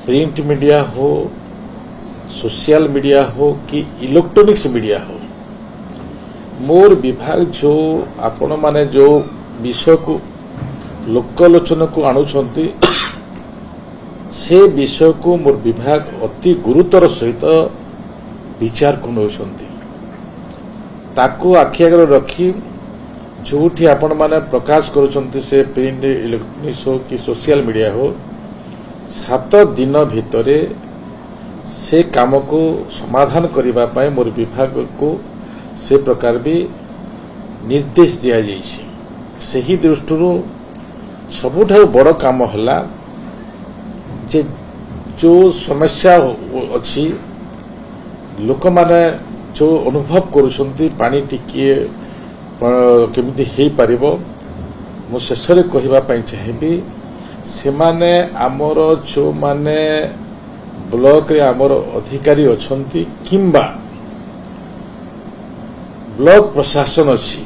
Print media हो, social media हो कि इलेक्ट्रॉनिक्स मीडिया हो, मोर विभाग जो आपण माने जो विषय को लोकलोचन को आणुछंती से विषय को मोर विभाग अति गुरुतर सहित विचार को नौछंती ताकू आखि आगे रखी जोठी आपण माने प्रकाश करुछंती से प्रिंट इलेक्ट्रॉनिक्स हो कि सोशल मीडिया हो 7 दिन भितरे से काम को समाधान करबा पय मोर विभाग को से प्रकार भी निर्देश दिया जाइछि। सही दृष्टि सबुठार बड़ काम हला जे जो समस्या अच्छी लोक माने जो अनुभव करुछंती पानी टिकिए केमिति हेई पारिबो मो शेषरे कहिबा पई चाहेबी से माने आमर जो माने ब्लॉक रे आमर अधिकारी अछंती किंबा ब्लॉक प्रशासन अच्छी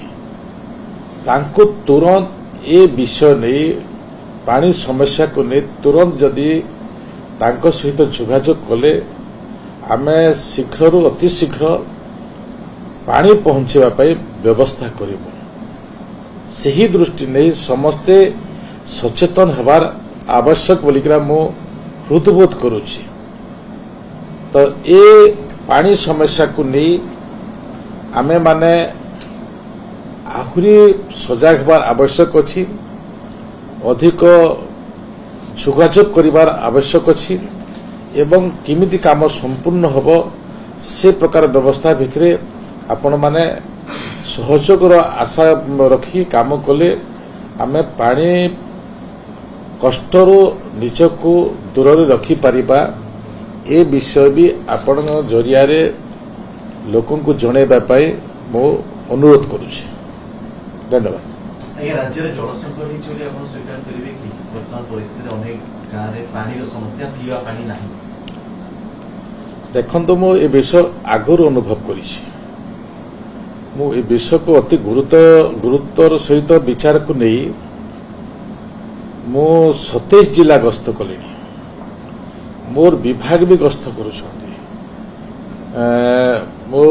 तांको तुरंत ए विषय नहीं पानी समस्या को नहीं तुरंत जदि तांको सहित जोगाजोग कले आमे शीघ्र अति शीघ्र पानी पहुंचेबा पई व्यवस्था करिबो। सही दृष्टि नहीं समस्ते सचेतन हबार आवश्यक बोलिकरा मो हृदयबोध करूछि। तो ए पानी समस्या को नहीं आमे माने आहुरी सजाग हबार आवश्यक अछि, अधिक जोगाजोग करिवार आवश्यक अछि एवं किमिति काम संपूर्ण हबो से प्रकार व्यवस्था भितरे आपण माने सहयोगर आशा रखी काम कले आमे पानी कष्टरो निजको दूर रखी पारिबा ए विषय भी आपण जरिया रे लोकों को जणेबा पाई मो अनुरोध करूछि। धन्यवाद। राज्य रे जल संकट हिच बोली आपण स्वीकार करिवे कि वर्तमान परिस्थिति रे अनेक गाँव रे पानी रो समस्या पीवा पानी नाही। देखंतो मो ए विषय आगुर अनुभव करिछि। मो ए विषय को अति गुरुत्वर सहित विचार को नहीं मो 27 जिला गस्त कलिनी, मोर विभाग भी गस्त करुछंती। मो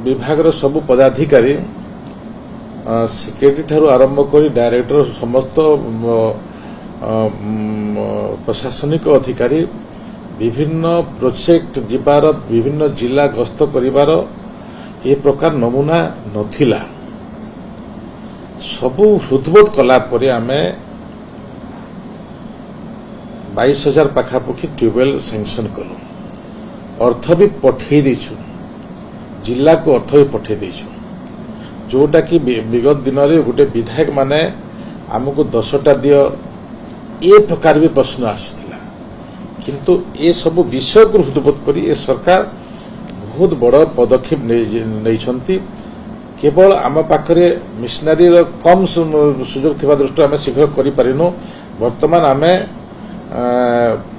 विभाग रो सब पदाधिकारी सेक्रेटरी ठारू आरंभ करी डायरेक्टर समस्त प्रशासनिक अधिकारी विभिन्न प्रोजेक्ट जीवार विभिन्न जिला गस्त करिवार ए प्रकार नमूना नथिला। सबु हृदयबोध कला परे आमे 22,000 पाखापाखि ट्यूबवेल सैंक्शन कलु, अर्थ भी पठे देछु, जिला को अर्थ भी पठे देछु, जोटा कि विगत दिन में गोटे विधायक माने आमको 10टा दियो ए प्रकार भी प्रश्न आसुला किंतु ए सब विषय को हृदयबोध करी ए सरकार बहुत बड़ पदक्षेप नहीं। केवल आम पाखरे मिशनरी कम सुजोग थिबा दृष्टि आम शीघ्र करि परिनु। वर्तमान आमे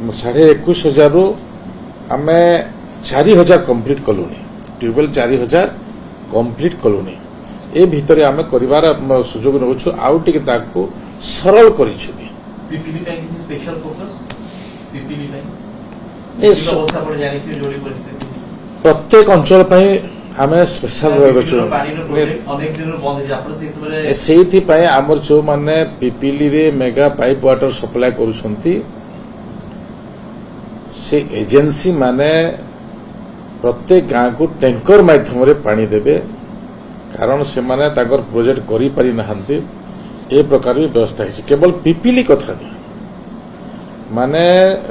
21,500 रु आमे 4,000 कंप्लीट कलुनी, ट्यूबवेल 4,000 कंप्लीट कलुनी। ए भितरे आमे करिवार सुजोग नउछु आउ टिके ताको सरल करिछु भी। पीपीली ପାଇଁ କିଛି स्पेशल फोकस पीपीली ପାଇଁ ए अवस्था पर जानि कि जोड़ी परिस्थिति प्रत्येक अंचल पई आमे स्पेशल रछु अनेक दिन बंद जे आपण से सबरे सेहिथि पई हमर जो माने पीपीली रे मेगा पाइप वाटर सप्लाई करूछंती से एजेंसी माने प्रत्येक गांव को टैंकर माध्यम रे पानी देबे कारण से माने ताकर प्रोजेक्ट करी पारि नहंती ए प्रकार भी व्यवस्था है। केवल पीपीली कथा नहीं माने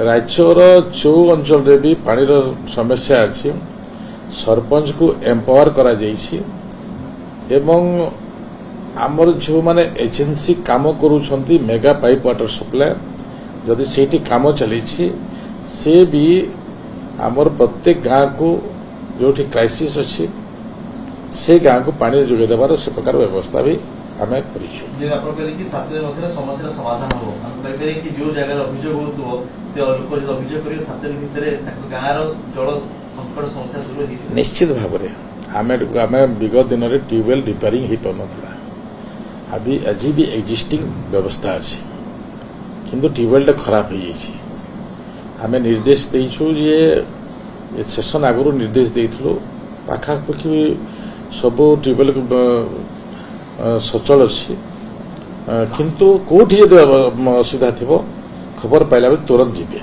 राज्यर जो अंचल रे भी पानी रो समस्या अछि सरपंच को एम्पावर करा जाइछि एवं आमर जो माने एजेंसी काम करूछंती मेगा पाइप वाटर सप्लाई जदि सेठी काम चलीछि से भी आमर प्रत्येक गांव को जोठी क्राइसिस अछि से गांव को पानी जोगे देबार से प्रकार व्यवस्था भी आमे करिछु। जे आपण कहले कि 7 दिन मध्य समस्या समाधान हो हम कहबे कि जो जगह अभियोग होतो से लोक जो अभियोग करियो 7 दिन भितरे ताको गांव रो जल संकट समस्या दूर हो निश्चित भाव रे आमे विगत दिन रे ट्यूबवेल रिपेयरिंग ही पनथला अभी अजी भी एग्जिस्टिंग व्यवस्था अछि किंतु ट्यूबवेल खराब हो जाइछि आमे निर्देश देइछु जे सेशन आगु निर्देश देइथलो पाखापाखि सब ट्यूबवेल सचल अच्छी किंतु कोठी जदि असुविधा थी खबर पाइला तुरंत जीवे।